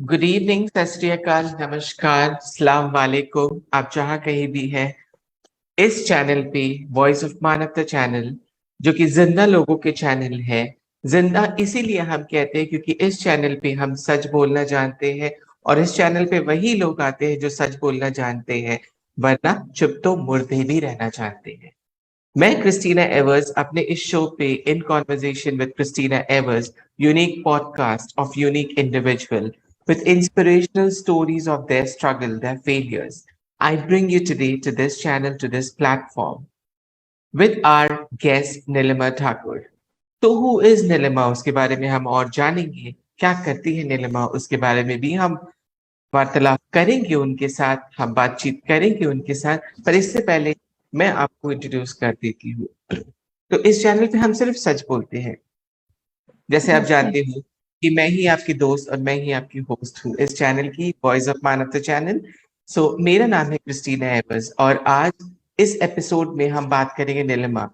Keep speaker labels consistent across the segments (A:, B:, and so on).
A: Good evening, सत श्री अकाल, नमस्कार, सलाम वालेकुम। आप जहाँ कहीं भी हैं, इस चैनल पे वॉइस ऑफ मानवता चैनल, जो कि जिंदा लोगों के चैनल है। जिंदा इसीलिए हम कहते हैं क्योंकि इस चैनल पे हम सच बोलना जानते हैं, और इस चैनल पे वही लोग आते हैं जो सच बोलना जानते हैं, वरना चुप तो मुर्दे भी रहना चाहते हैं। मैं क्रिस्टीना एवर्स अपने इस शो पे in conversation with Christina Evers, unique podcast of unique individual with inspirational stories of their struggle, their failures. I bring you today to this channel, to this platform, with our guest Nilima Thakur. तो who is Nilima? उसके बारे में हम और जानेंगे। क्या करती है नीलिमा, उसके बारे में भी हम वार्तालाप करेंगे उनके साथ, हम बातचीत करेंगे उनके साथ। पर इससे पहले मैं आपको इंट्रोड्यूस कर देती हूँ। तो इस चैनल पे हम सिर्फ सच बोलते हैं। जैसे आप
B: ओके।
A: जानते हो कि मैं ही आपकी दोस्त और मैं ही आपकी होस्ट हूँ इस चैनल की, वॉइस ऑफ मानवता चैनल। सो मेरा नाम है क्रिस्टीना एवर्स, और आज इस एपिसोड में हम बात करेंगे नीलिमा।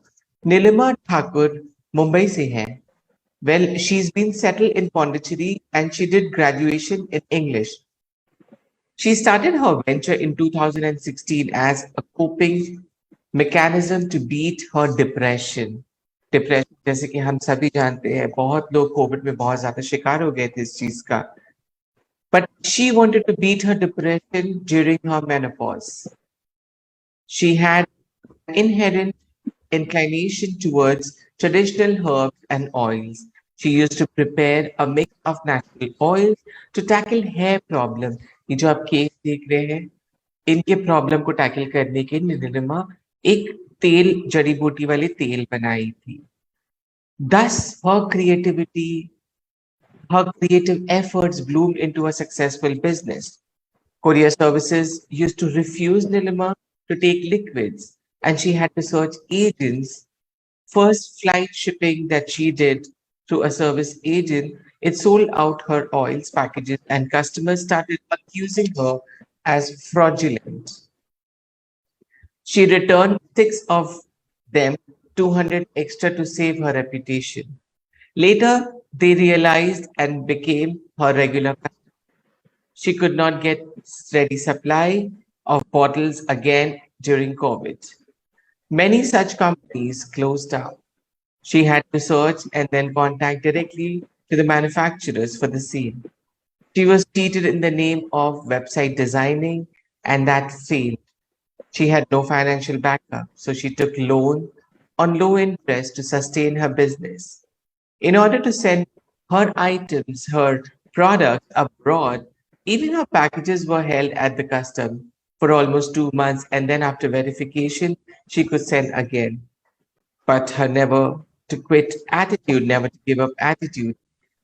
A: नीलिमा ठाकुर मुंबई से है। Well, she is been settled in Pondicherry and she did graduation in English. She started her venture in 2016 as a coping mechanism to beat her depression. Depression, जैसे कि हम सभी जानते हैं, बहुत लोग कोविड में बहुत ज्यादा शिकार हो गए थे इस चीज का. But she wanted to beat her depression during her menopause. She had inherent inclination towards traditional herbs and oils. She used to prepare a mix of natural oils to tackle hair problem. ये जो आप case देख रहे हैं, इनके problem को tackle करने के लिए नीलिमा एक तेल, जड़ी बूटी वाली तेल बनाई थी. Thus, her creative efforts bloomed into a successful business. Courier services used to refuse Nilima to take liquids, and she had to search agents. First flight shipping that she did through a service agent, it sold out her oils packages, and customers started accusing her as fraudulent. She returned six of them, 200 extra to save her reputation. Later, they realized and became her regular customer. She could not get steady supply of bottles again during COVID. Many such companies closed down. She had to search and then contact directly to the manufacturers for the same. She was cheated in the name of website designing, and that failed. She had no financial backup, so she took loan on low interest to sustain her business. In order to send her items, her products abroad, even her packages were held at the custom for almost 2 months, and then after verification, she could send again. But her never to quit attitude, never to give up attitude,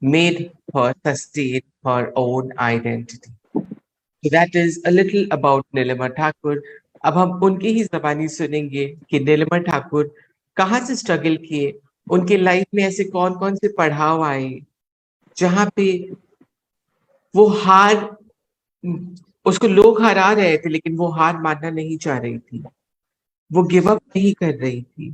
A: made her sustain her own identity. So that is a little about Nilima Thakur. अब हम उनकी ही जबानी सुनेंगे कि नीलिमा ठाकुर कहाँ से struggle किए, उनके लाइफ में ऐसे कौन कौन से पड़ाव आए जहाँ पे वो हार, उसको लोग हरा रहे थे लेकिन वो हार मानना नहीं चाह रही थी, वो गिव अप नहीं कर रही थी.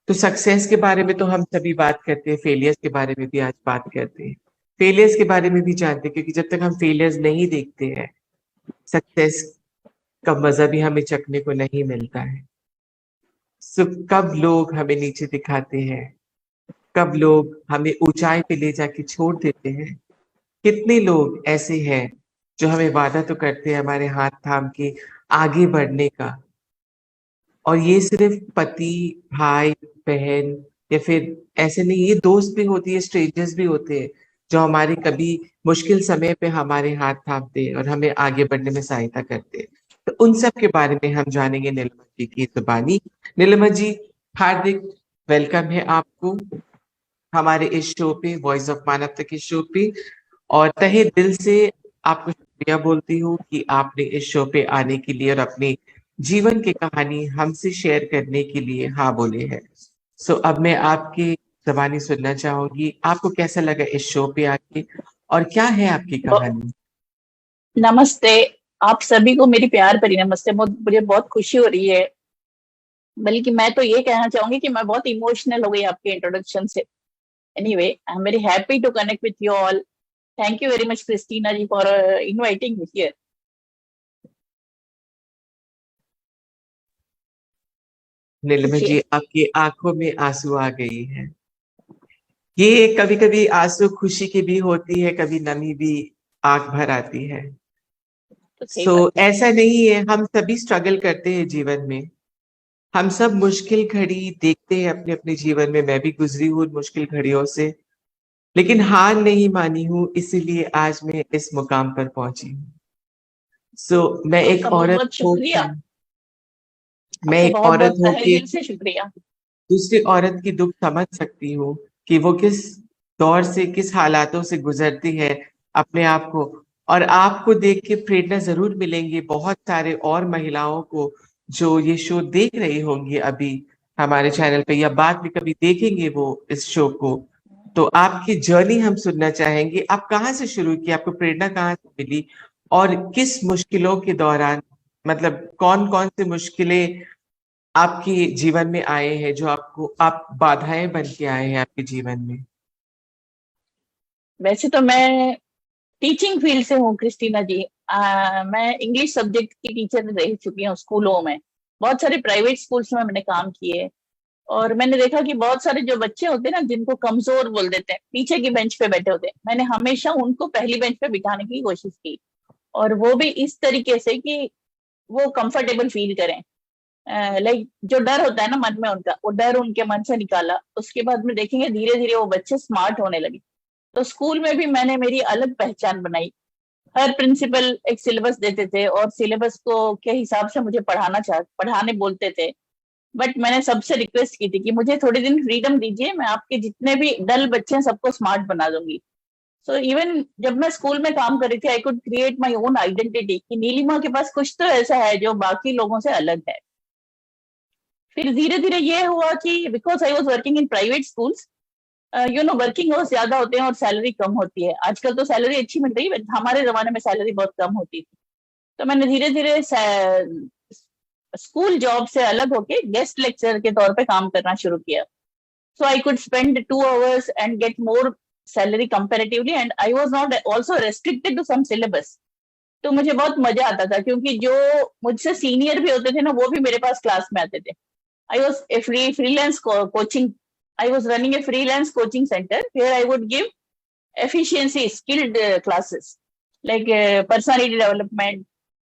A: तो सक्सेस के बारे में तो हम सभी बात करते हैं, फेलियर्स के बारे में भी आज बात करते हैं. फेलियर्स के बारे में भी जानते हैं, क्योंकि जब तक हम फेलियर्स नहीं देखते हैं, सक्सेस का मजा भी हमें चखने को नहीं मिलता है. सो कब लोग हमें नीचे दिखाते हैं, कब लोग हमें ऊंचाई पे ले जाके छोड़ देते हैं. कितने लोग ऐसे हैं जो हमें वादा तो करते हैं हमारे हाथ थाम के आगे बढ़ने का, और ये सिर्फ पति, भाई, बहन, या फिर ऐसे नहीं, ये दोस्त भी होती है, स्ट्रेंजर्स भी होते हैं जो हमारे कभी मुश्किल समय पे हमारे हाथ थामते हैं और हमें आगे बढ़ने में सहायता करते हैं. तो उन सब के बारे में हम जानेंगे नीलिमा जी की जुबानी. नीलिमा जी, हार्दिक वेलकम है आपको हमारे इस शो पे, वॉइस ऑफ मानवता के शो पे. और तहे दिल से आपको शुक्रिया बोलती हूँ कि आपने इस शो पे आने के लिए और अपने जीवन की कहानी हमसे शेयर करने के लिए हाँ बोले हैं. सो अब मैं आपकी जबानी सुनना चाहूंगी, आपको कैसा लगा इस शो पे आके, और क्या है आपकी कहानी?
B: नमस्ते। आप सभी को मेरी प्यार भरी नमस्ते। मुझे बहुत खुशी हो रही है, बल्कि मैं तो ये कहना चाहूंगी कि मैं बहुत इमोशनल हो गई आपके इंट्रोडक्शन से. Anyway, I am very happy to connect with you all. Thank you very much, Christina ji, for inviting me here.
A: Neelima ji,
B: Yes.
A: आपकी आंखों में आंसू आ गई है। ये कभी कभी आंसू खुशी की भी होती है, कभी नमी भी आंख भर आती है।
B: तो सही
A: सो
B: बात है।
A: ऐसा नहीं है, हम सभी स्ट्रगल करते हैं जीवन में। हम सब मुश्किल घड़ी देखते हैं अपने अपने जीवन में। मैं भी गुजरी हूँ उन मुश्किल घड़ियों से, लेकिन हार नहीं मानी हूँ, इसीलिए आज मैं इस मुकाम पर पहुंची हूँ। मैं एक
B: आपका बहुत
A: औरत
B: बहुत
A: हो
B: शुक्रिया।
A: के मैं
B: आपका
A: एक
B: बहुत
A: औरत
B: बहुत
A: हो
B: तहे
A: के
B: दिल से शुक्रिया।
A: दूसरी औरत की दुख समझ सकती हूँ कि वो किस दौर से, किस हालातों से गुजरती है अपने आप को। और आपको देख के प्रेरणा जरूर मिलेंगे बहुत सारे और महिलाओं को जो ये शो देख रही होंगी अभी हमारे चैनल पे, या बाद में कभी देखेंगे वो इस शो को। तो आपकी जर्नी हम सुनना चाहेंगे। आप कहाँ से शुरू की, आपको प्रेरणा कहाँ से मिली, और किस मुश्किलों के दौरान, मतलब कौन कौन सी मुश्किलें आपके जीवन में आए हैं जो आपको, आप बाधाएं बन के आए हैं आपके जीवन में?
B: वैसे तो मैं टीचिंग फील्ड से हूँ क्रिस्टीना जी। मैं इंग्लिश सब्जेक्ट की टीचर रह चुकी हूँ स्कूलों में। बहुत सारे प्राइवेट स्कूल्स में मैंने काम किए। और मैंने देखा कि बहुत सारे जो बच्चे होते हैं ना, जिनको कमजोर बोल देते हैं, पीछे की बेंच पे बैठे होते हैं, मैंने हमेशा उनको पहली बेंच पे बिठाने की कोशिश की। और वो भी इस तरीके से कि वो कंफर्टेबल फील करें। लाइक जो डर होता है ना मन में उनका, वो डर उनके मन से निकाला। उसके बाद में देखेंगे धीरे धीरे वो बच्चे स्मार्ट होने लगे। तो स्कूल में भी मैंने मेरी अलग पहचान बनाई। हर प्रिंसिपल एक सिलेबस देते थे और सिलेबस को के हिसाब से मुझे पढ़ाने बोलते थे। बट मैंने सबसे रिक्वेस्ट की थी कि मुझे थोड़े दिन फ्रीडम दीजिए, मैं आपके जितने भी डल बच्चे हैं सबको स्मार्ट बना दूंगी। सो इवन जब मैं स्कूल में काम कर रही थी, I could create my own identity कि नीलिमा के पास कुछ तो ऐसा है जो बाकी लोगों से अलग है। फिर धीरे धीरे ये हुआ कि because I was working in private schools, working hours ज्यादा होते हैं और सैलरी कम होती है। आजकल तो सैलरी अच्छी मिल रही है, बट हमारे जमाने में सैलरी बहुत कम होती थी। तो मैंने धीरे धीरे स्कूल जॉब से अलग होके गेस्ट लेक्चर के तौर पे काम करना शुरू किया। So I could spend 2 hours and get more salary comparatively, and I was not also restricted to some syllabus. तो मुझे बहुत मजा आता था क्योंकि जो मुझसे सीनियर भी होते थे ना, वो भी मेरे पास क्लास में आते थे। I was a freelance coaching. I was running a freelance coaching center where I would give efficiency skilled classes like personality development,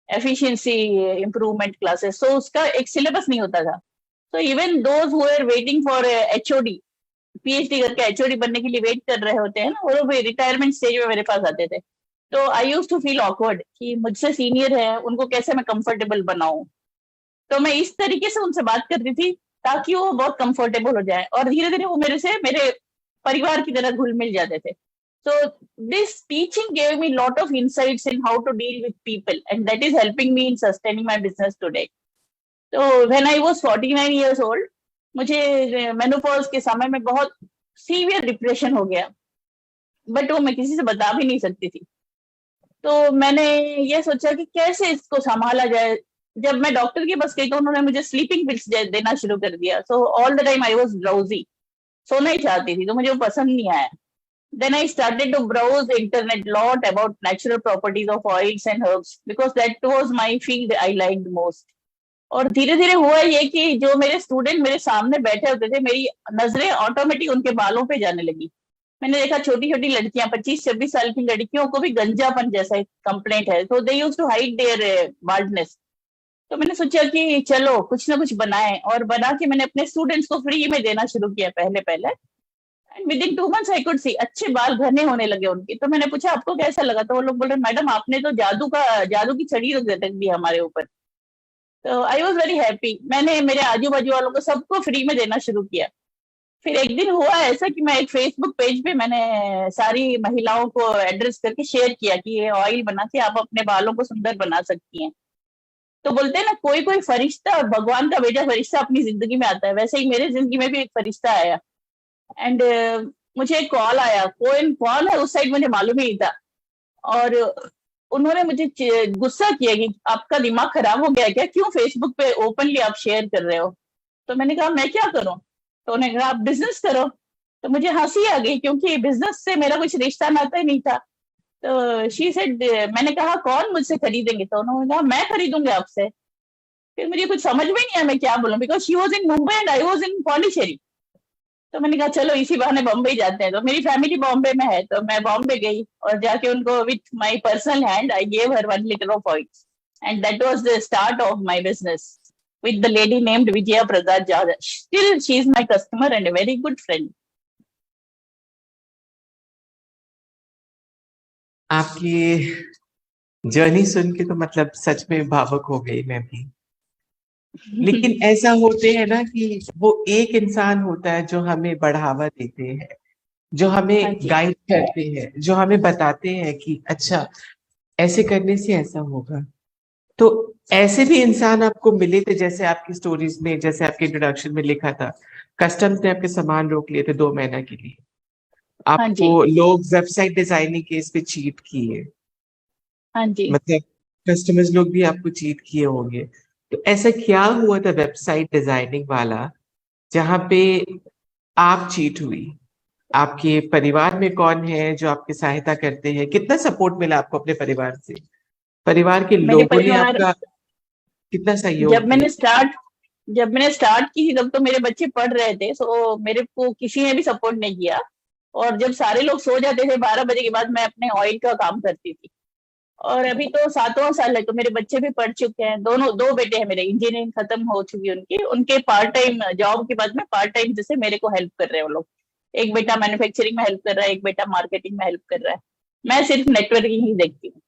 B: efficiency improvement classes. So उसका एक syllabus नहीं होता था. So even those who are waiting for HOD, PhD करके HOD बनने के लिए wait कर रहे होते हैं ना, वो लोग रिटायरमेंट स्टेज में मेरे पास आते थे। तो आई यूज टू फील ऑकवर्ड कि मुझसे सीनियर है, उनको कैसे मैं कंफर्टेबल बनाऊं। तो मैं इस तरीके से उनसे बात करती थी ताकि वो बहुत कंफर्टेबल हो जाए, और धीरे धीरे वो मेरे परिवार की तरह घुल मिल जाते थे। So this teaching gave me lot of insights in how to deal with people, and that is helping me in sustaining my business today. So when I was 49 years old, मुझे मेनोपॉज के समय में बहुत severe depression हो गया, but वो मैं किसी से बता भी नहीं सकती थी। तो मैंने ये सोचा कि कैसे इसको संभाला जाए। जब मैं डॉक्टर के पास गई तो उन्होंने मुझे स्लीपिंग पिल्स देना शुरू कर दिया। So all the time I was drowsy, सोना ही चाहती थी, तो मुझे वो पसंद नहीं आया। Then I started to browse internet lot about natural properties of oils and herbs because that was my field I liked most. और धीरे धीरे हुआ ये कि जो मेरे स्टूडेंट मेरे सामने बैठे होते थे, मेरी नजरें ऑटोमेटिक उनके बालों पे जाने लगी। मैंने देखा छोटी छोटी लड़कियां, 25-26 साल की लड़कियों को भी गंजापन जैसा कंप्लेंट है, तो they use to hide their baldness. तो मैंने सोचा कि चलो कुछ ना कुछ बनाएं, और बना के मैंने अपने स्टूडेंट्स को फ्री में देना शुरू किया पहले पहले। And with in 2 months I could see अच्छे बाल घने होने लगे उनके। तो मैंने पूछा आपको कैसा लगा, तो वो लोग बोल रहे मैडम आपने तो जादू की छड़ी रख दी हमारे ऊपर। तो आई वॉज वेरी हैप्पी। मैंने मेरे आजू बाजू वालों को सबको फ्री में देना शुरू किया। फिर एक दिन हुआ ऐसा कि मैं एक फेसबुक पेज पे मैंने सारी महिलाओं को एड्रेस करके शेयर किया कि ये ऑयल बना के आप अपने बालों को सुंदर बना सकती हैं। तो बोलते हैं ना, कोई कोई फरिश्ता, भगवान का भेजा फरिश्ता अपनी जिंदगी में आता है, वैसे ही मेरे जिंदगी में भी एक फरिश्ता आया। एंड मुझे एक कॉल आया, कौन कौन है उस साइड मुझे मालूम ही नहीं था। और उन्होंने मुझे गुस्सा किया कि आपका दिमाग खराब हो गया क्या, क्यों फेसबुक पे ओपनली आप शेयर कर रहे हो। तो मैंने कहा मैं क्या करूं। तो उन्होंने कहा आप बिजनेस करो। तो मुझे हंसी आ गई क्योंकि बिजनेस से मेरा कुछ रिश्ता नाता ही नहीं था। तो शी सेड, मैंने कहा कौन मुझसे खरीदेंगे, तो उन्होंने कहा मैं खरीदूंगी आपसे। फिर मुझे कुछ समझ में नहीं आया मैं क्या बोलूं, because she was in Mumbai and I was in Pondicherry. तो मैंने कहा चलो इसी बहाने बॉम्बे जाते हैं, तो मेरी फैमिली बॉम्बे में है, तो मैं बॉम्बे गई और जाके उनको with my personal hand I gave her 1 liter of oil, and that was the start of my business with the lady named Vijaya Prasad Jadhav. Still, she is my customer and a very good friend.
A: आपकी journey सुन के तो मतलब सच में भावुक हो गई मैं भी। लेकिन ऐसा होते है ना कि वो एक इंसान होता है जो हमें बढ़ावा देते हैं, जो
B: हाँ
A: हमें
B: जी,
A: गाइड करते हैं, जो हमें बताते हैं कि अच्छा ऐसे करने से ऐसा होगा। तो ऐसे भी इंसान आपको मिले थे, जैसे आपकी स्टोरीज में, जैसे आपके इंट्रोडक्शन में लिखा था, कस्टम्स ने आपके सामान रोक लिए थे 2 महीना के लिए,
B: हाँ
A: आपको
B: जी,
A: लोग वेबसाइट डिजाइनिंग केस पे चीट किए,
B: हाँ जी।
A: मतलब कस्टमर्स लोग भी आपको चीट किए होंगे। तो ऐसा क्या हुआ था वेबसाइट डिजाइनिंग वाला जहां पे आप चीट हुई? आपके परिवार में कौन है जो आपकी सहायता करते हैं? कितना सपोर्ट मिला आपको अपने परिवार से? परिवार के
B: मेरे
A: लोगों ने
B: परिवार,
A: आपका कितना
B: जब
A: सहयोग
B: मैंने
A: दिया?
B: स्टार्ट जब मैंने स्टार्ट की थी तब तो मेरे बच्चे पढ़ रहे थे, सो मेरे को किसी ने भी सपोर्ट नहीं किया। और जब सारे लोग सो जाते थे 12 बजे के बाद, मैं अपने ऑयल का काम करती थी। और अभी तो 7वां साल है, तो मेरे बच्चे भी पढ़ चुके हैं, दोनों 2 बेटे हैं मेरे, इंजीनियरिंग खत्म हो चुकी है उनकी, उनके पार्ट टाइम जॉब के बाद में पार्ट टाइम जैसे मेरे को हेल्प कर रहे हैं वो लोग। एक बेटा मैन्युफैक्चरिंग में हेल्प कर रहा है, एक बेटा मार्केटिंग में हेल्प कर रहा है, मैं सिर्फ नेटवर्किंग ही देखती हूँ।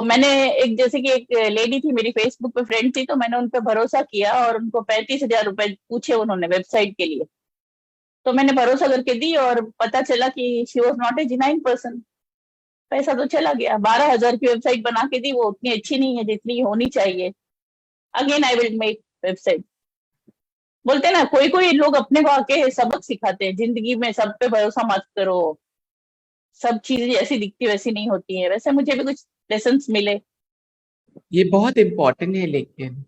B: मैंने एक, जैसे कि एक लेडी थी मेरी फेसबुक पे फ्रेंड थी, तो मैंने उन पर भरोसा किया और उनको 35,000 रुपए पूछे उन्होंने वेबसाइट के लिए। तो मैंने भरोसा करके दी और पता चला कि she was not a genuine person. पैसा तो चला गया, 12,000 की वेबसाइट बना के दी, वो उतनी अच्छी नहीं है जितनी होनी चाहिए। Again I will make website. बोलते हैं ना, कोई कोई लोग अपने को आके सबक सिखाते हैं जिंदगी में, सब पे भरोसा मत करो, सब चीजें जैसी दिखती वैसी नहीं होती है। वैसे मुझे भी कुछ लेसन मिले।
A: ये बहुत इम्पोर्टेंट है, लेकिन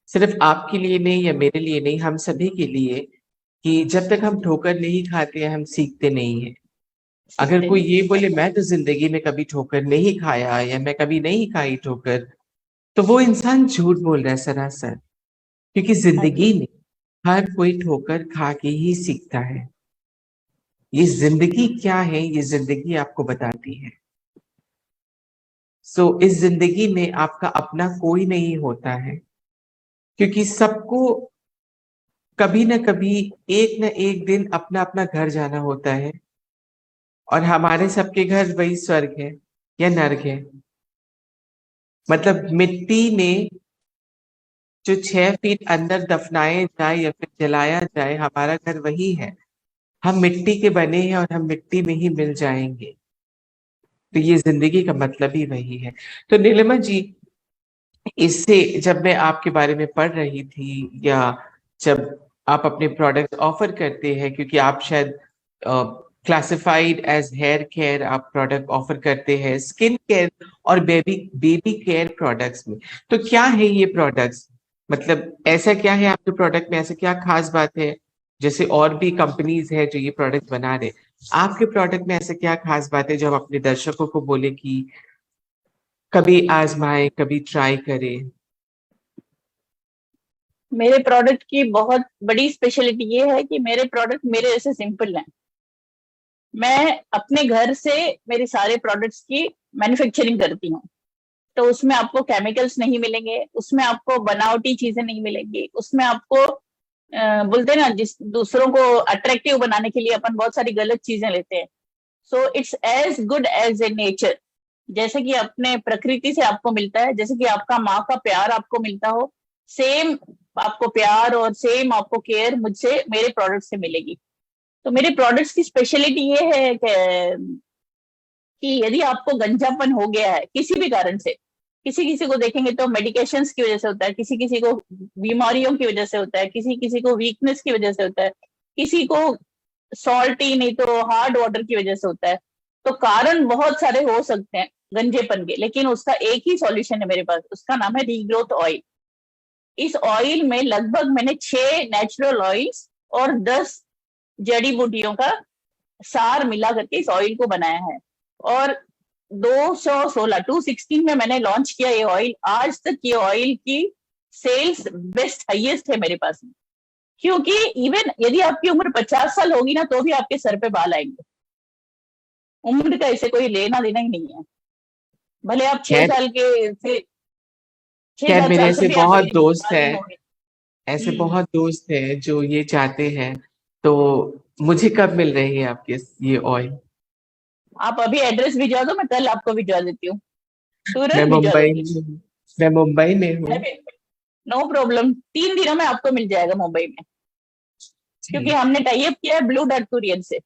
A: सिर्फ आपके लिए नहीं या मेरे लिए नहीं, हम सभी के लिए, कि जब तक हम ठोकर नहीं खाते हैं हम सीखते नहीं है। अगर
B: सीखते
A: कोई
B: नहीं
A: ये
B: है।
A: बोले मैं तो जिंदगी में कभी ठोकर नहीं खाया या मैं कभी नहीं खाई ठोकर, तो वो इंसान झूठ बोल रहा है सरासर। क्योंकि
B: हाँ जी।
A: जिंदगी में हर कोई ठोकर खा के ही सीखता है। ये जिंदगी क्या है, ये जिंदगी आपको बताती है। इस जिंदगी में आपका अपना कोई नहीं होता है, क्योंकि सबको कभी ना कभी एक ना एक दिन अपना अपना घर जाना होता है। और हमारे सबके घर वही स्वर्ग है या नर्क है। मतलब मिट्टी में जो 6 फीट अंदर दफनाए जाए या फिर जलाया जाए, हमारा घर वही है। हम मिट्टी के बने हैं और हम मिट्टी में ही मिल जाएंगे। तो ये जिंदगी का मतलब ही वही है। तो नीलिमा जी, इससे जब मैं आपके बारे में पढ़ रही थी, या जब आप अपने प्रोडक्ट ऑफर करते हैं, क्योंकि आप शायद क्लासिफाइड एज हेयर केयर आप प्रोडक्ट ऑफर करते हैं, स्किन केयर और बेबी बेबी केयर प्रोडक्ट्स में, तो क्या है ये प्रोडक्ट्स? मतलब ऐसा क्या है आपके प्रोडक्ट में, ऐसा क्या खास बात है? जैसे और भी कंपनीज है जो ये प्रोडक्ट बना रहे, आपके प्रोडक्ट में ऐसा क्या खास बात है जो हम अपने दर्शकों को बोले कि कभी आजमाए, कभी ट्राई करें?
B: मेरे प्रोडक्ट की बहुत बड़ी स्पेशलिटी ये है कि मेरे प्रोडक्ट मेरे जैसे सिंपल हैं। मैं अपने घर से मेरे सारे प्रोडक्ट्स की मैन्युफैक्चरिंग करती हूँ। तो उसमें आपको केमिकल्स नहीं मिलेंगे, उसमें आपको बनावटी चीजें नहीं मिलेंगी, उसमें आपको बोलते हैं ना, जिस दूसरों को अट्रैक्टिव बनाने के लिए अपन बहुत सारी गलत चीजें लेते हैं। So it's as good as a nature. जैसे कि अपने प्रकृति से आपको मिलता है, जैसे कि आपका माँ का प्यार आपको मिलता हो, सेम आपको प्यार और सेम आपको केयर मुझसे, मेरे प्रोडक्ट से मिलेगी। तो मेरे प्रोडक्ट्स की स्पेशलिटी ये है कि यदि आपको गंजापन हो गया है किसी भी कारण से, किसी किसी को देखेंगे तो मेडिकेशंस की वजह से होता है, किसी किसी को बीमारियों की वजह से होता है, किसी किसी को वीकनेस की वजह से होता है, किसी को सॉल्टी नहीं तो हार्ड वाटर की वजह से होता है। तो कारण बहुत सारे हो सकते हैं गंजेपन के, लेकिन उसका एक ही सॉल्यूशन है मेरे पास, उसका नाम है रीग्रोथ ऑयल। इस ऑयल में लगभग मैंने 6 नेचुरल ऑयल्स और 10 जड़ी बूटियों का सार मिला करके इस ऑयल को बनाया है। और 216 में मैंने लॉन्च किया ये ऑयल। आज तक ये ऑयल की सेल्स बेस्ट हाईएस्ट है मेरे पास में। क्योंकि इवन यदि आपकी उम्र 50 साल होगी ना, तो भी आपके सर पे बाल आएंगे। उम्र का इसे कोई लेना देना ही नहीं है। भले आप 6
A: खैर
B: साल के से छह
A: खैर
B: सात
A: मेरे
B: साल से
A: ऐसे
B: भी आप
A: बहुत दोस्त
B: बाल नहीं
A: हैं,
B: होंगे।
A: ऐसे
B: हम्म।
A: बहुत दोस्त हैं जो ये चाहते हैं। तो मुझे कब मिल रही है आपके ये ऑयल?
B: आप अभी एड्रेस भिजवा दो, मैं कल आपको भिजवा देती हूँ,
A: मैं
B: तुरंत भिजवा
A: मुंबई
B: दूंगी।
A: में हूँ। मैं मुंबई में हूँ।
B: नो प्रॉब्लम, 3 दिनों में आपको मिल जाएगा मुंबई में। क्योंकि
A: ठीक।
B: हमने टाई अप किया है ब्लू डार्ट कुरियर से।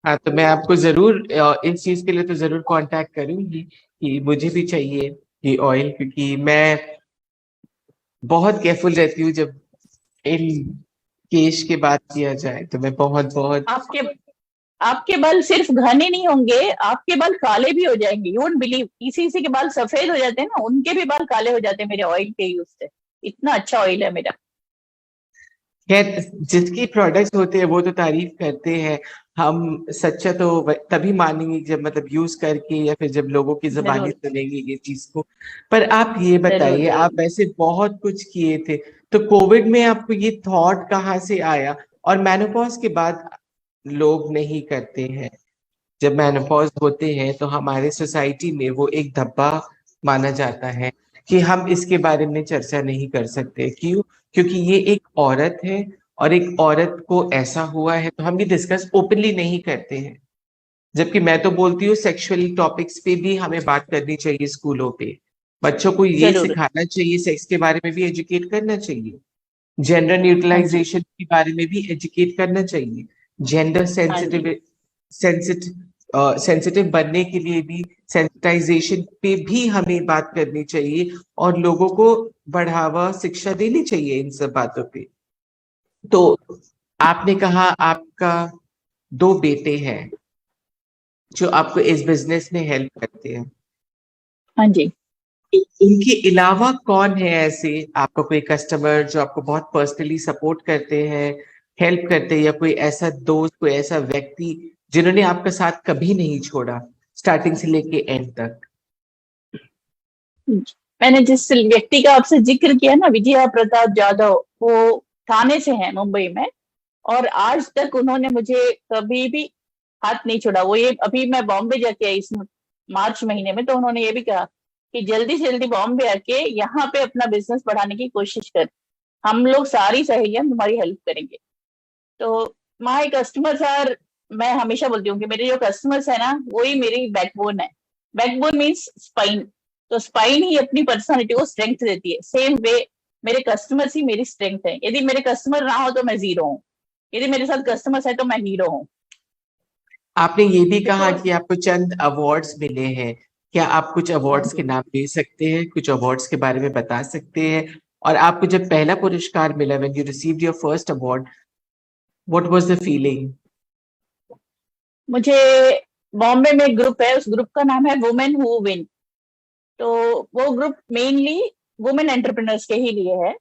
A: हाँ, तो मैं आपको जरूर इस चीज के लिए तो जरूर कांटेक्ट करूंगी कि मुझे भी चाहिए ये ऑयल, क्योंकि मैं बहुत केयरफुल रहती हूँ जब इन केश की बात किया जाए। तो मैं बहुत बहुत
B: आपके आपके बाल सिर्फ घने नहीं होंगे, आपके बाल काले भी हो जाएंगे। यू वोंट बिलीव, किसी किसी के बाल सफेद हो जाते हैं ना, उनके भी बाल काले हो जाते हैं मेरे ऑयल के यूज से। इतना अच्छा ऑयल है मेरा।
A: खैर, जिसकी प्रोडक्ट्स होते हैं वो तो तारीफ करते हैं। हम सच्चा तो तभी मानेंगे जब मतलब यूज करके, या फिर जब लोगों की जुबानी
B: जरूर
A: सुनेंगे ये चीज को। पर आप ये
B: जरूर
A: बताइए,
B: जरूर।
A: आप वैसे बहुत कुछ किए थे, तो कोविड में आपको ये थॉट कहाँ से आया? और मेनोपॉज के बाद लोग नहीं करते हैं। जब मेनोपॉज होते हैं तो हमारे सोसाइटी में वो एक धब्बा माना जाता है कि हम इसके बारे में चर्चा नहीं कर सकते। क्यों? क्योंकि ये एक औरत है, और एक औरत को ऐसा हुआ है तो हम ये डिस्कस ओपनली नहीं करते हैं। जबकि मैं तो बोलती हूँ सेक्सुअल टॉपिक्स पे भी हमें बात करनी चाहिए स्कूलों पे। बच्चों को ये
B: जरूर।
A: सिखाना चाहिए, सेक्स के बारे में भी एजुकेट करना चाहिए। जेंडर
B: हाँ जी।
A: न्यूट्रलाइजेशन के बारे में भी एजुकेट करना चाहिए। जेंडर
B: हाँ जी।
A: सेंसिटिव सेंसिटिव बनने के लिए भी सेंसिटाइजेशन पे भी हमें बात करनी चाहिए, और लोगों को बढ़ावा शिक्षा देनी चाहिए इन सब बातों पे। तो आपने कहा आपका 2 बेटे हैं जो आपको इस बिजनेस में हेल्प करते हैं।
B: हाँ जी।
A: तो उनके अलावा कौन है ऐसे आपका कोई कस्टमर जो आपको बहुत पर्सनली सपोर्ट करते हैं, हेल्प करते हैं, या कोई ऐसा दोस्त, कोई ऐसा व्यक्ति जिन्होंने आपका साथ कभी नहीं छोड़ा स्टार्टिंग से लेके एंड तक?
B: मैंने जिस व्यक्ति का आपसे जिक्र किया ना, विजया प्रताप जाधव, वो थाने से हैं मुंबई में। और आज तक उन्होंने मुझे कभी भी हाथ नहीं छोड़ा। वो ये अभी मैं बॉम्बे जाके आई इस मार्च महीने में, तो उन्होंने ये भी कहा कि जल्दी से जल्दी बॉम्बे आके यहाँ पे अपना बिजनेस बढ़ाने की कोशिश कर, हम लोग सारी सहेलियां तुम्हारी हेल्प करेंगे। तो माय कस्टमर्स आर, मैं हमेशा बोलती हूँ कि मेरे जो कस्टमर्स है ना, वही मेरी बैकबोन है। Backbone means spine. तो स्पाइन ही अपनी पर्सनालिटी को स्ट्रेंथ देती है। सेम वे मेरे कस्टमर्स ही मेरी स्ट्रेंथ है। यदि मेरे कस्टमर ना हो तो मैं जीरो हूँ, यदि मेरे साथ कस्टमर्स है तो मैं हीरो हूँ।
A: आपने ये भी कहा
B: बिकॉज
A: कि आपको चंद अवार्ड्स मिले हैं। क्या आप कुछ
B: हाँ
A: अवार्ड्स के
B: जी।
A: नाम दे सकते हैं, कुछ अवार्ड्स के बारे में बता सकते हैं? और आपको जब पहला पुरस्कार मिला, when you received your first award, what was the feeling?
B: मुझे बॉम्बे में एक ग्रुप है, उस ग्रुप का नाम है वुमेन हु विन। तो वो ग्रुप मेनली वुमेन एंटरप्रेन्योर्स के ही लिए है।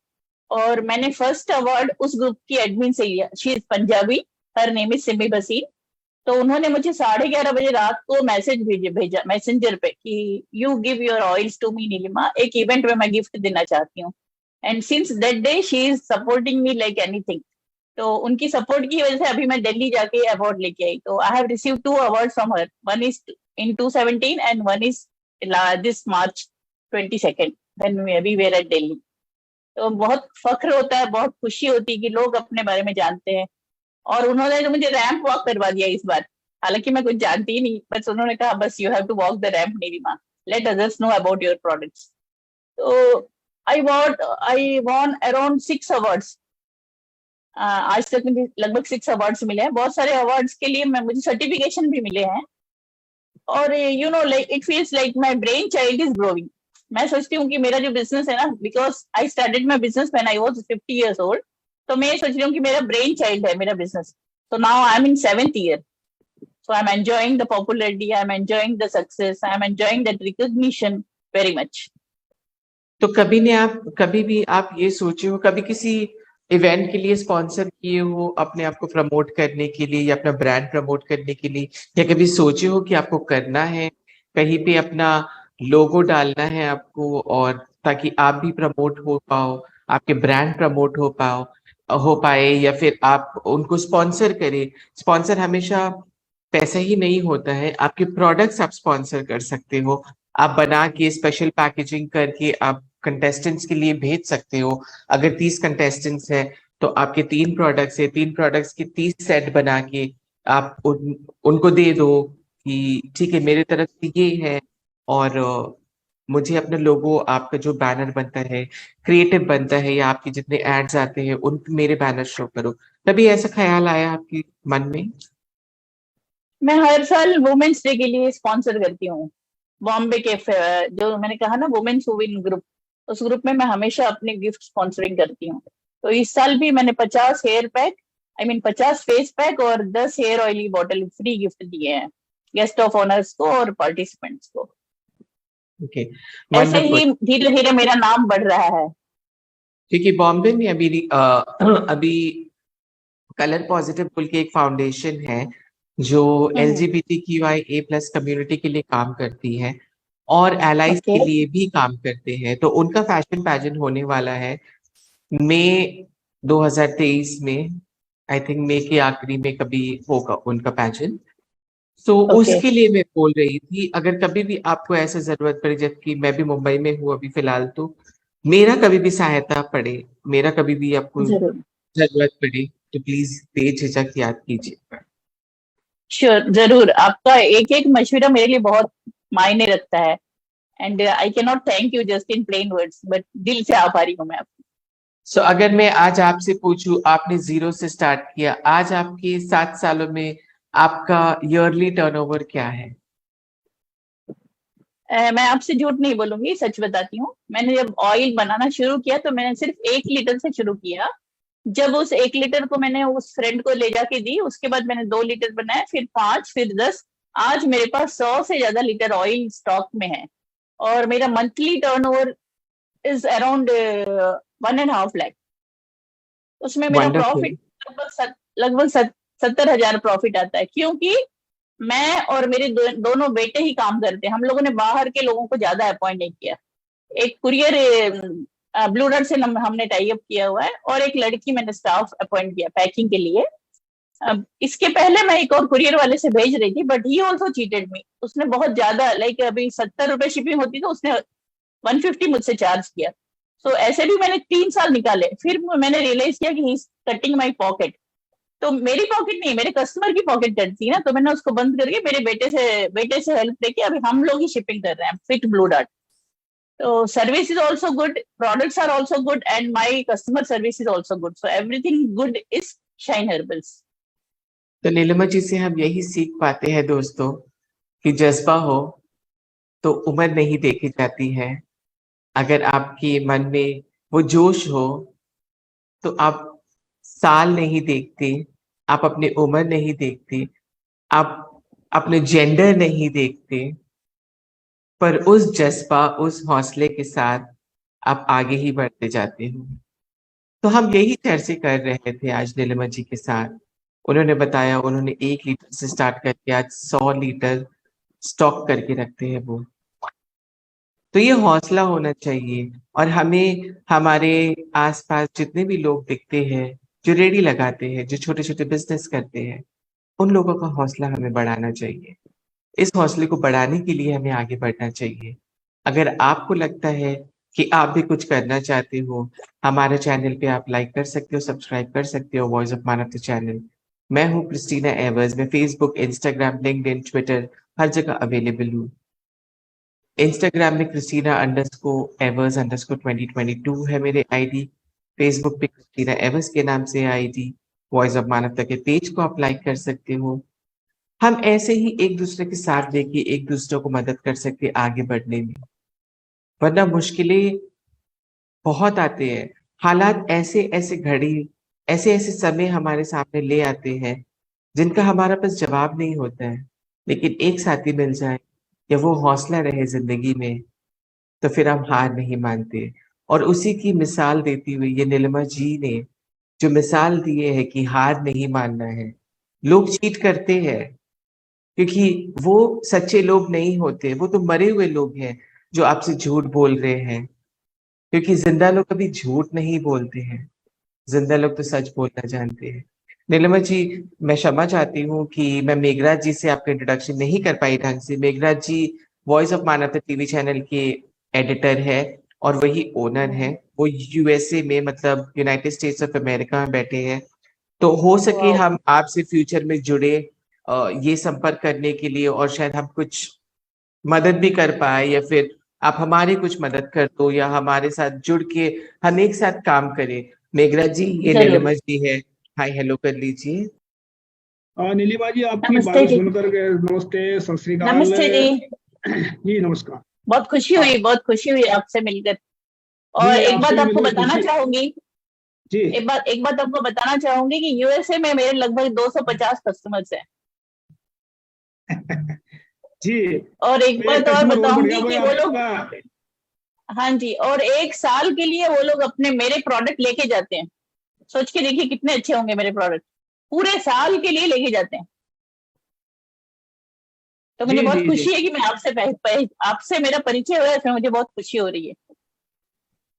B: और मैंने फर्स्ट अवार्ड उस ग्रुप की एडमिन से लिया। She is Punjabi, her name is Simi Basir. तो उन्होंने मुझे 11:30 बजे रात को मैसेज भेजा मैसेंजर पे कि you give your oils to me Neelima, एक इवेंट में मैं गिफ्ट देना चाहती हूँ। And since that day she is supporting me like anything. तो उनकी सपोर्ट की वजह से अभी मैं दिल्ली जाके अवार्ड लेके आई। तो I have receive 2 award from her. One is in 2017 and one is this March 22 when we were at Delhi. तो बहुत फख्र होता है, बहुत खुशी होती है कि लोग अपने बारे में जानते हैं। और उन्होंने तो मुझे रैंप वॉक करवा दिया इस बार। हालांकि मैं कुछ जानती ही नहीं, बस उन्होंने कहा बस you have to walk the ramp Neelima, let others know about your products. तो आई वॉन अराउंड 6 अवार्ड्स। आज तक मुझे लगभग 6 अवार्ड्स मिले हैं। बहुत सारे अवार्ड्स के लिए मैं मुझे सर्टिफिकेशन भी मिले हैं। और you know like it feels like my brain child is growing. मैं सोचती हूँ कि मेरा जो बिजनेस है ना, because I started my business when I was 50 years old। तो मैं ये सोच रही हूँ कि मेरा ब्रेन चाइल्ड है मेरा बिजनेस। तो now I am in 7th year। So I'm enjoying the popularity, I'm enjoying the success, I'm enjoying that recognition very much.
A: तो कभी भी आप ये सोचे हो, कभी किसी इवेंट के लिए स्पॉन्सर किए हो अपने आप को प्रमोट करने के लिए या अपना ब्रांड प्रमोट करने के लिए, या कभी सोचे हो कि आपको करना है कहीं पे अपना लोगो डालना है आपको, और ताकि आप भी प्रमोट हो पाओ, आपके ब्रांड प्रमोट हो पाए, या फिर आप उनको स्पॉन्सर करें। स्पॉन्सर हमेशा पैसा ही नहीं होता है, आपके प्रोडक्ट्स आप स्पॉन्सर कर सकते हो। आप बना के स्पेशल पैकेजिंग करके आप कंटेस्टेंट्स के लिए भेज सकते हो। अगर 30 कंटेस्टेंट्स हैं तो आपके 3 प्रोडक्ट्स है, 3 प्रोडक्ट्स की 30 सेट बना के आप उनको दे दो कि ठीक है मेरे तरफ से ये है, और मुझे अपना लोगो, आपका जो बैनर बनता है, क्रिएटिव बनता है, या आपके जितने एड्स आते हैं उन पे मेरे बैनर शो करो। तभी ऐसा ख्याल आया आपके मन में?
B: मैं हर साल वुमेन्स डे के लिए स्पॉन्सर करती हूँ। बॉम्बे के जो मैंने कहा ना वुमेन्स हु विन ग्रुप, उस ग्रुप में मैं हमेशा अपने गिफ्ट स्पॉन्सरिंग करती हूँ। तो इस साल भी मैंने 50 hair pack, I mean 50 face pack और 10 hair oily bottle free gift दिए हैं गेस्ट ऑफ ऑनर्स को और पार्टिसिपेंट्स को।
A: ओके,
B: ऐसे
A: वंडरफुल।
B: ही धीरे धीरे मेरा नाम बढ़ रहा है।
A: क्योंकि बॉम्बे में अभी कलर पॉजिटिव कुल के एक फाउंडेशन है जो
B: हम्म।
A: LGBTQIA+ कम्युनिटी के लिए काम करती है, और एलाइज
B: ओके।
A: के लिए भी काम करते हैं। तो उनका फैशन पैजेंट होने वाला है मई 2023 में। आई थिंक मई के आखिरी में कभी होगा उनका पैजेंट। So
B: okay.
A: उसके लिए मैं बोल रही थी, अगर कभी भी आपको ऐसा जरूरत पड़े, जबकि मैं भी मुंबई में हूँ अभी फिलहाल, तो मेरा कभी भी सहायता पड़े, मेरा कभी भी आपको
B: जरूर।
A: जरूरत पड़े, तो प्लीज बेझिझक याद कीजिएगा।
B: श्योर, जरूर। आपका एक एक मशवरा मेरे लिए बहुत मायने रखता है। And I can not thank you just in plain words, but दिल से आभारी हूँ मैं आपकी।
A: सो अगर मैं आज आपसे पूछूं, आपने जीरो से स्टार्ट किया, आज आपके 7 सालों में आपका ईयरली टर्नओवर क्या है?
B: मैं आपसे झूठ नहीं बोलूंगी, सच बताती हूँ। मैंने जब ऑयल बनाना शुरू किया तो मैंने सिर्फ 1 लीटर से शुरू किया। जब उस 1 लीटर को मैंने उस फ्रेंड को ले जाके दी, उसके बाद मैंने 2 लीटर बनाया, फिर 5, फिर 10। आज मेरे पास 100 से ज्यादा लीटर ऑयल स्टॉक में है। और मेरा monthly turnover is around 1.5 lakh. उसमें मेरा
A: वंडरफुल।
B: प्रॉफिट लगभग 70,000 प्रॉफिट आता है, क्योंकि मैं और मेरे दोनों बेटे ही काम करते हैं। हम लोगों ने बाहर के लोगों को ज्यादा अपॉइंट नहीं किया। एक कुरियर ब्लू डर्ट से हमने टाई अप किया हुआ है, और एक लड़की मैंने स्टाफ अपॉइंट किया पैकिंग के लिए। अब इसके पहले मैं एक और कुरियर वाले से भेज रही थी, बट ही ऑल्सो चीटेड मी। उसने बहुत ज्यादा, लाइक अभी 70 रुपए शिपिंग होती तो उसने 150 मुझसे चार्ज किया। तो ऐसे भी मैंने 3 साल निकाले, फिर मैंने रियलाइज किया कि he is cutting my pocket. तो मेरी पॉकेट नहीं, मेरे कस्टमर की पॉकेट कटती है ना। तो मैंने उसको बंद करके मेरे बेटे से हेल्प लेके अभी हम लोग ही शिपिंग कर रहे हैं फिट ब्लू डार्ट। तो service is also good, products are also good, and my customer service is also good, so everything good is Shine Herbals.
A: तो नीलिमा जी से हम यही सीख पाते हैं दोस्तों, कि जज्बा हो तो उम्र नहीं देखी जाती है। अगर आपके मन में वो जोश हो तो आप साल नहीं देखते, आप अपनी उम्र नहीं देखते, आप अपने जेंडर नहीं देखते, पर उस जज्बा, उस हौसले के साथ आप आगे ही बढ़ते जाते हो। तो हम यही चर्चा कर रहे थे आज नीलिमा जी के साथ। उन्होंने बताया उन्होंने 1 लीटर से स्टार्ट करके आज 100 लीटर स्टॉक करके रखते हैं वो। तो ये हौसला होना चाहिए। और हमें हमारे आसपास जितने भी लोग दिखते हैं, जो रेडी लगाते हैं, जो छोटे छोटे बिजनेस करते हैं, उन लोगों का हौसला हमें बढ़ाना चाहिए। इस हौसले को बढ़ाने के लिए हमें आगे बढ़ना चाहिए। अगर आपको लगता है कि आप भी कुछ करना चाहते हो, हमारे चैनल पे आप लाइक कर सकते हो, सब्सक्राइब कर सकते हो, वॉइस ऑफ मानवता चैनल। मैं हूँ क्रिस्टीना एवर्स। मैं फेसबुक, इंस्टाग्राम, लिंक्डइन, ट्विटर हर जगह अवेलेबल हूँ। इंस्टाग्राम में Christina_Evers_2022 है मेरे आईडी। फेसबुक पे क्रिस्टीना एवर्स के नाम से आईडी। वॉइस ऑफ मानवता के पेज को आप लाइक कर सकते हो। हम ऐसे ही एक दूसरे के साथ देके एक दूसरे को मदद कर सकते हैं आगे बढ़ने में। वरना मुश्किलें बहुत आते हैं, हालात ऐसे ऐसे घड़ी, ऐसे ऐसे समय हमारे सामने ले आते हैं जिनका हमारा पास जवाब नहीं होता है। लेकिन एक साथी मिल जाए या वो हौसला रहे जिंदगी में, तो फिर हम हार नहीं मानते। और उसी की मिसाल देती हुई ये नीलिमा जी ने जो मिसाल दिए है कि हार नहीं मानना है। लोग चीट करते हैं क्योंकि वो सच्चे लोग नहीं होते, वो तो मरे हुए लोग हैं जो आपसे झूठ बोल रहे हैं, क्योंकि जिंदा लोग कभी झूठ नहीं बोलते हैं, जिंदा लोग तो सच बोलना जानते हैं। नीलिमा जी, मैं क्षमा चाहती हूँ कि मैं मेघराज जी से आपका इंट्रोडक्शन नहीं कर पाई ढंग से। मेघराज जी voice of Manavta TV channel के एडिटर है और वही ओनर है। वो यूएसए में, मतलब यूनाइटेड स्टेट्स ऑफ अमेरिका में बैठे हैं। तो हो सके
B: वाह।
A: हम आपसे फ्यूचर में जुड़े ये संपर्क करने के लिए, और शायद हम कुछ मदद भी कर पाए, या फिर आप हमारी कुछ मदद कर दो, या हमारे साथ जुड़ के हम एक साथ काम करें। मेघराज जी, ये
B: जरूर।
A: नीलिमा जी है। हाय हेलो कर लीजिए।
C: नीलिमा जी, आपकी
B: नमस्ते
C: बातें
B: जी।
C: सुनकर के नमस्ते, सत श्री अकाल
B: नमस्ते जी।
C: जी। नमस्कार।
B: बहुत खुशी हुई, बहुत खुशी हुई आपसे मिलकर। और
C: जी,
B: एक
C: आपसे
B: बात
C: भी
B: आपको
C: मिलकर
B: बताना
C: खुशी।
B: चाहूंगी,
C: जी
B: एक बात आपको बताना चाहूंगी कि यूएसए में मेरे लगभग 250 कस्टमर्स हैं।
C: जी,
B: और एक
C: तो एक
B: बात और
C: कस्टमर और बढ़ गया
B: बताऊंगी
C: भाई
B: कि वो लोग,
C: आपका।
B: हाँ जी, और एक साल के लिए वो लोग अपने मेरे प्रोडक्ट लेके जाते हैं। सोच के देखिए कितने अच्छे होंगे मेरे प्रोडक्ट, पूरे साल के लिए लेके जाते हैं। तो मुझे
C: जी
B: बहुत
C: जी जी।
B: खुशी है कि मैं आपसे मेरा परिचय हुआ है, इसमें मुझे बहुत खुशी हो रही है।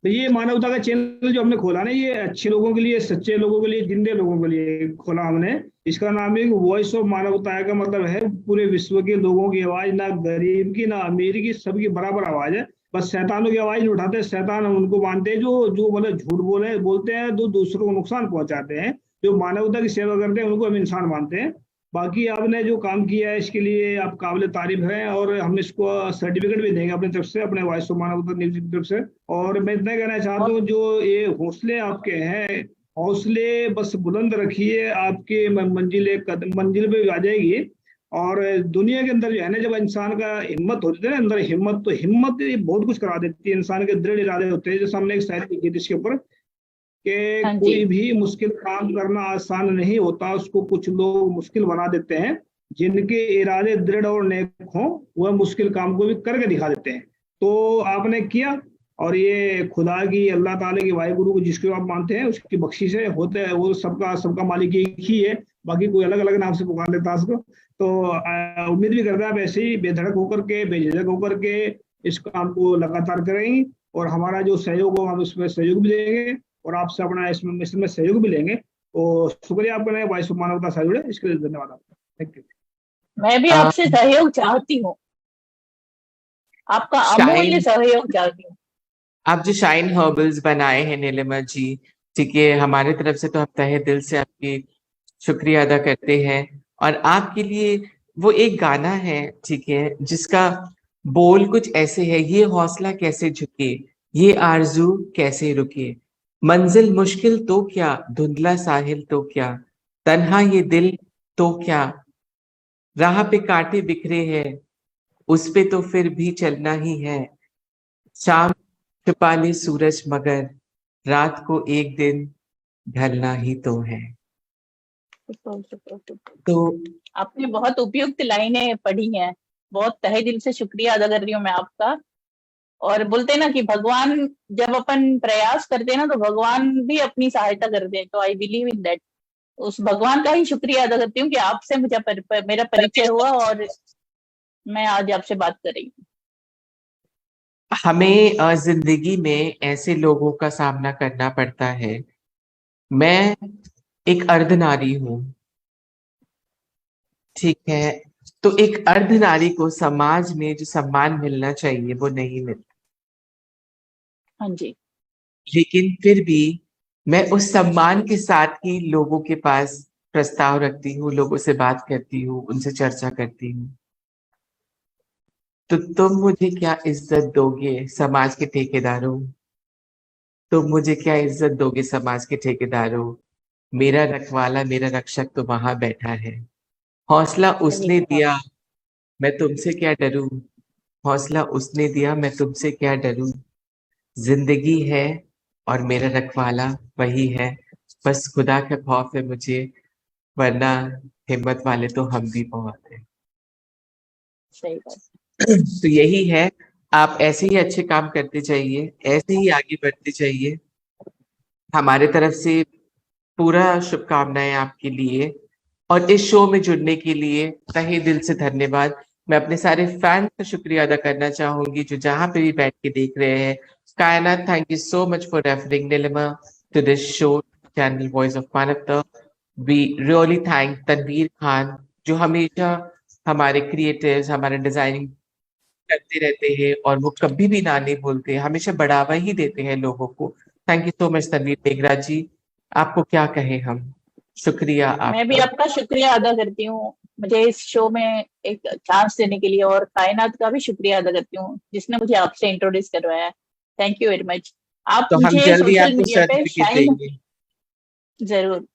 C: तो ये मानवता का चैनल जो हमने खोला ना, ये अच्छे लोगों के लिए, सच्चे लोगों के लिए, जिंदे लोगों के लिए खोला हमने। इसका नाम है वॉइस ऑफ मानवता। का मतलब है पूरे विश्व के लोगों की आवाज, ना गरीब की ना अमीर की, सबकी बराबर आवाज है। बस शैतानों की आवाज नहीं उठाते, शैतान हम उनको मानते हैं जो जो मतलब झूठ बोलते हैं, जो दूसरों को नुकसान पहुंचाते हैं। जो मानवता की सेवा करते हैं उनको हम इंसान मानते हैं। बाकी आपने जो काम किया है इसके लिए आप काबिल तारीफ हैं, और हम इसको सर्टिफिकेट भी देंगे अपनी तरफ से, अपने वॉइस ऑफ मानवता न्यूज की तरफ से। और मैं इतना कहना चाहता हूँ,
B: बहुत
C: जो ये हौसले आपके हैं, हौसले बस बुलंद रखिए, आपकी मंजिल पे भी आ जाएगी। और दुनिया के अंदर जो है ना, जब इंसान का हिम्मत होती है ना अंदर, हिम्मत, तो हिम्मत ये बहुत कुछ करा देती है। इंसान के दृढ़ इरादे होते हैं, जैसे हमने एक शायरी लिखी थी इसके ऊपर, कि
B: हाँ जी।
C: कोई भी मुश्किल काम करना आसान नहीं होता, उसको कुछ लोग मुश्किल बना देते हैं। जिनके इरादे दृढ़ और नेक हों, वह मुश्किल काम को भी करके दिखा देते हैं। तो आपने किया, और ये खुदा की, अल्लाह ताला की, वाहिगुरु को जिसको आप मानते हैं, उसकी बख्शिश है, होते हैं वो, सबका सबका मालिक एक ही है। बाकी कोई अलग अलग नाम से पुकार लेता है उसको। तो उम्मीद भी करता है आप ऐसे ही बेधड़क होकर के, बेझिझक होकर के इस काम को लगातार करेंगे। और हमारा जो सहयोग हो, हम उसमें सहयोग भी देंगे, और आपसे अपना इसमें सहयोग भी लेंगे। तो शुक्रिया आपका, नए वॉइस ऑफ मानवता से जुड़े, इसके लिए धन्यवाद आपका। Thank you.
B: मैं भी
A: आ,
B: आपसे सहयोग चाहती हूँ, आपका अमूल्य
A: शाइन,
B: सहयोग चाहती हूँ।
A: आप जो शाइन हर्बल्स बनाए हैं नीलिमा जी, ठीक है, हमारे तरफ से तो हम तहे दिल से आपकी शुक्रिया अदा करते हैं। और आपके लिए वो एक गाना है, ठीक है, जिसका बोल कुछ ऐसे है: ये हौसला कैसे झुके, ये आरजू कैसे रुके, मंजिल मुश्किल तो क्या, धुंधला साहिल तो क्या, तन्हा ये दिल तो क्या, राह पे कांटे बिखरे हैं, उस पे तो फिर भी चलना ही है, शाम छुपा ले सूरज मगर, रात को एक दिन ढलना ही तो है। तो
B: आपने बहुत उपयुक्त लाइनें पढ़ी हैं, बहुत तहे दिल से शुक्रिया अदा कर रही हूँ मैं आपका। और बोलते हैं ना कि भगवान, जब अपन प्रयास करते हैं ना तो भगवान भी अपनी सहायता करते हैं। तो आई बिलीव इन दैट, उस भगवान का ही शुक्रिया अदा करती हूँ कि आपसे मेरा परिचय हुआ और मैं आज आपसे बात कर रही हूँ।
A: हमें जिंदगी में ऐसे लोगों का सामना करना पड़ता है। मैं एक अर्धनारी हूँ, ठीक है, तो एक अर्धनारी को समाज में जो सम्मान मिलना चाहिए वो नहीं मिलता।
B: हाँ जी।
A: लेकिन फिर भी मैं उस सम्मान के साथ ही लोगों के पास प्रस्ताव रखती हूँ, लोगों से बात करती हूँ, उनसे चर्चा करती हूँ। तो तुम मुझे क्या इज्जत दोगे समाज के ठेकेदारों? तुम मुझे क्या इज्जत दोगे समाज के ठेकेदारों? मेरा रखवाला, मेरा रक्षक तो वहां बैठा है। हौसला
B: सही
A: उसने
B: कहा।
A: दिया, मैं तुमसे क्या डरूं? हौसला उसने दिया, मैं तुमसे क्या डरूं? जिंदगी है और मेरा रखवाला वही है। बस खुदा का खौफ है मुझे, वरना हिम्मत वाले तो हम भी बहुत हैं।
B: सही बात।
A: तो यही है, आप ऐसे ही अच्छे काम करते जाइए, ऐसे ही आगे बढ़ते जाइए। हमारे तरफ से पूरा शुभकामनाएं आपके लिए, और इस शो में जुड़ने के लिए तहे दिल से धन्यवाद। मैं अपने सारे फैंस का शुक्रिया अदा करना चाहूंगी जो जहां पे भी बैठ के देख रहे हैं। Kainat, thank you so much for referring Nilima to this show channel voice of Manavta. We really thank Tanveer Khan जो हमेशा हमारे क्रिएटिव्स, हमारे डिजाइनिंग करते रहते हैं और वो कभी भी ना नहीं बोलते, हमेशा बढ़ावा ही देते हैं लोगों को। Thank you so much Tanveer Meghra ji, आपको क्या कहें हम, शुक्रिया
B: मैं भी
A: आपका।
B: आपका शुक्रिया अदा करती हूँ मुझे इस शो में एक चांस देने के लिए, और कायनात का भी शुक्रिया अदा करती हूँ जिसने मुझे आपसे इंट्रोड्यूस करवाया। Thank you very much. आप
A: तो हम
B: मुझे
A: जल्दी
B: सोशल
A: आपको
B: मीडिया पे
A: सर्टिफिकेट
B: शाइन,
A: देंगे।
B: जरूर,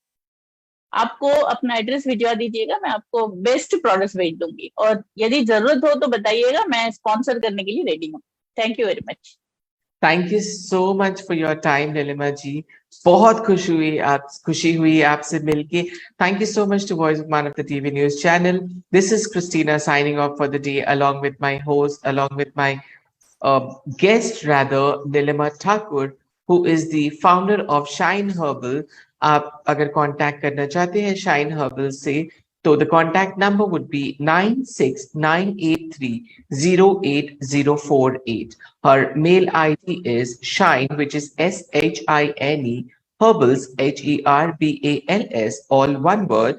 B: आपको अपना एड्रेस भिजवा दीजिएगा, मैं आपको बेस्ट प्रोडक्ट्स भेज दूंगी, और यदि जरूरत हो तो बताइएगा, मैं स्पॉन्सर करने के लिए रेडी हूँ। Thank you very much.
A: Thank you so much for your time Nilima ji, बहुत खुशी हुई आपसे मिलके। Thank you so much to voice of Manavta TV news channel. This is Christina signing off for the day along with my host, along with my guest rather, Nilima Thakur, who is the founder of Shine Herbal. आप अगर contact करना चाहते हैं shine herbal से, तो the contact number would be 9698308048. Her mail ID is shine, which is SHINE, herbals, HERBALS, all one word,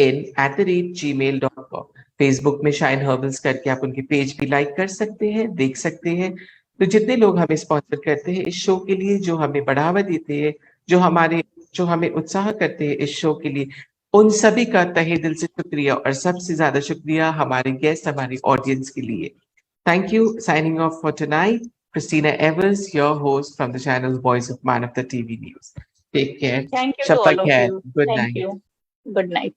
A: .in@gmail.com. Facebook में shine herbals करके आप उनके पेज भी लाइक कर सकते हैं, देख सकते हैं। तो जितने लोग हमें स्पॉन्सर करते हैं इस शो के लिए, जो हमें बढ़ावा देते हैं, जो हमें उत्साह करते हैं इस शो के लिए, उन सभी का तहे दिल से शुक्रिया, और सबसे ज्यादा शुक्रिया हमारे गेस्ट, हमारे ऑडियंस के लिए। Thank you. Signing off for tonight, Christina Evers, your host from the channel Voice of Manavta TV News. Take care.
B: Thank you to
A: Shab
B: all of
A: khair.
B: You.
A: Good
B: thank
A: night.
B: You. Good night.